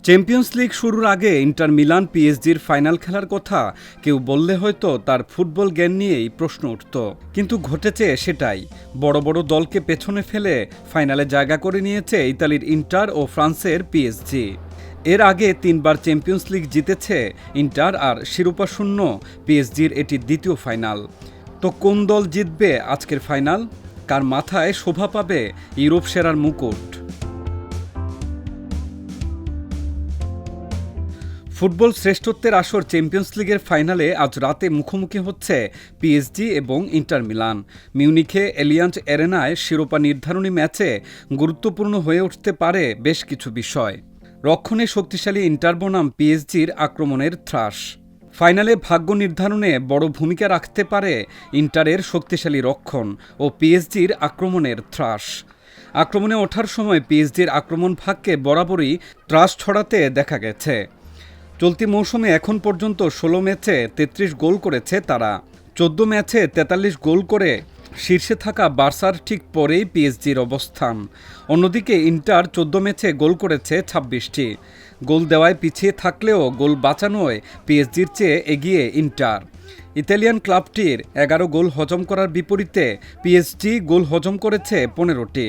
Champions league শুরুর আগে inter Milan পিএসজির ফাইনাল খেলার কথা কেউ বললে হয়তো তার ফুটবল জ্ঞান নিয়েই প্রশ্ন উঠত, কিন্তু ঘটেছে সেটাই। বড় বড় দলকে পেছনে ফেলে ফাইনালে জায়গা করে নিয়েছে ইতালির ইন্টার ও ফ্রান্সের পিএসজি। এর আগে 3বার চ্যাম্পিয়ন্স লিগ জিতেছে ইন্টার, আর শিরোপাশূন্য পিএসজির এটি দ্বিতীয় ফাইনাল। তো কোন দল জিতবে আজকের ফাইনাল? কার মাথায় শোভা পাবে ইউরোপ সেরার মুকুট? ফুটবল শ্রেষ্ঠত্বের আসর চ্যাম্পিয়ন্স লিগের ফাইনালে আজ রাতে মুখোমুখি হচ্ছে পিএসজি এবং ইন্টার মিলান। মিউনিখে এলিয়াঞ্জ অ্যারেনায় শিরোপা নির্ধারণী ম্যাচে গুরুত্বপূর্ণ হয়ে উঠতে পারে বেশ কিছু বিষয়। রক্ষণে শক্তিশালী ইন্টার বনাম পিএসজির আক্রমণের ত্রাস। ফাইনালে ভাগ্য নির্ধারণে বড় ভূমিকা রাখতে পারে ইন্টারের শক্তিশালী রক্ষণ ও পিএসজির আক্রমণের ত্রাস। আক্রমণে ওঠার সময় পিএসজির আক্রমণ ভাগকে বরাবরই ত্রাস ছড়াতে দেখা গেছে। চলতি মৌসুমে এখন পর্যন্ত 16 ম্যাচে 33 গোল করেছে তারা। 14 ম্যাচে 43 গোল করে শীর্ষে থাকা বার্সার ঠিক পরেই পিএসজির অবস্থান। অন্যদিকে ইন্টার 14 ম্যাচে গোল করেছে 26টি। গোল দেওয়ায় পিছিয়ে থাকলেও গোল বাঁচানোয় পিএসজির চেয়ে এগিয়ে ইন্টার। ইতালিয়ান ক্লাবটির 11 গোল হজম করার বিপরীতে পিএসজি গোল হজম করেছে 15টি।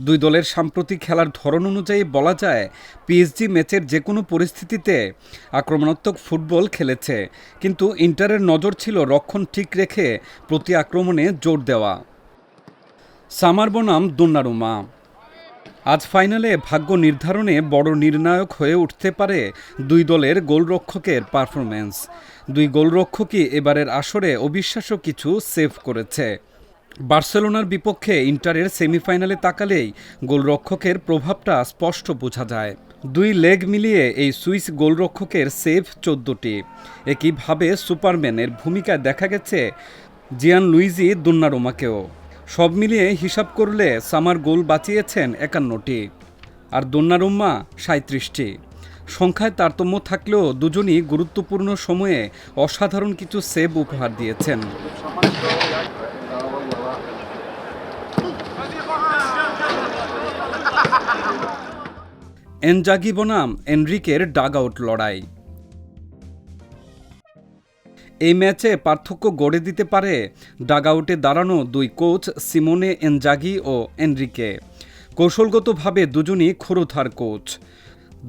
দুই দলের সাম্প্রতিক খেলার ধরন অনুযায়ী বলা যায় পিএসজি ম্যাচের যে কোনো পরিস্থিতিতে আক্রমণাত্মক ফুটবল খেলেছে, কিন্তু ইন্টারের নজর ছিল রক্ষণ ঠিক রেখে প্রতি আক্রমণে জোর দেওয়া। সামার বনাম দোন্নারুমা। আজ ফাইনালে ভাগ্য নির্ধারণে বড় নির্ণায়ক হয়ে উঠতে পারে দুই দলের গোলরক্ষকের পারফরম্যান্স। দুই গোলরক্ষকই এবারের আসরে অবিশ্বাস্য কিছু সেভ করেছে। বার্সেলোনার বিপক্ষে ইন্টারের সেমিফাইনালে তাকালেই গোলরক্ষকের প্রভাবটা স্পষ্ট বোঝা যায়। দুই লেগ মিলিয়ে এই সুইস গোলরক্ষকের সেভ 14টি। একইভাবে সুপারম্যানের ভূমিকায় দেখা গেছে জিয়ানলুইজি দোন্নারুমাকেও। সব মিলিয়ে হিসাব করলে সামার গোল বাঁচিয়েছেন 51টি আর দোন্নারুমা 37টি। সংখ্যায় তারতম্য থাকলেও দুজনই গুরুত্বপূর্ণ সময়ে অসাধারণ কিছু সেভ উপহার দিয়েছেন। এনজাগি বনাম এনরিকের ডাগআউট লড়াই। এই ম্যাচে পার্থক্য গড়ে দিতে পারে ডাগআউটে দাঁড়ানো দুই কোচ সিমোনে ইনজাগি ও এনরিকে। কৌশলগতভাবে দুজনই ক্ষুরধার কোচ।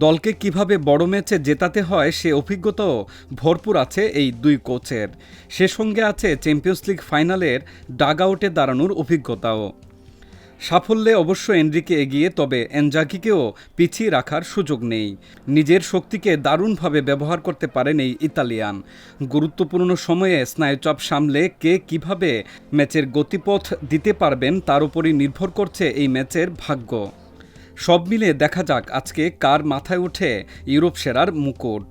দলকে কিভাবে বড় ম্যাচে জেতাতে হয় সে অভিজ্ঞতাও ভরপুর আছে এই দুই কোচের। সে সঙ্গে আছে চ্যাম্পিয়ন্স লিগ ফাইনালের ডাগআউটে দাঁড়ানোর অভিজ্ঞতাও। সাফল্যে অবশ্য এনরিকে এগিয়ে, তবে এনজাগিকেও পিছিয়ে রাখার সুযোগ নেই। নিজের শক্তিকে দারুণভাবে ব্যবহার করতে পারেন এই ইতালিয়ান। গুরুত্বপূর্ণ সময়ে স্নায়ুচাপ সামলে কে কিভাবে ম্যাচের গতিপথ দিতে পারবেন তার উপরই নির্ভর করছে এই ম্যাচের ভাগ্য। সব মিলে দেখা যাক আজকে কার মাথায় ওঠে ইউরোপ সেরার মুকুট।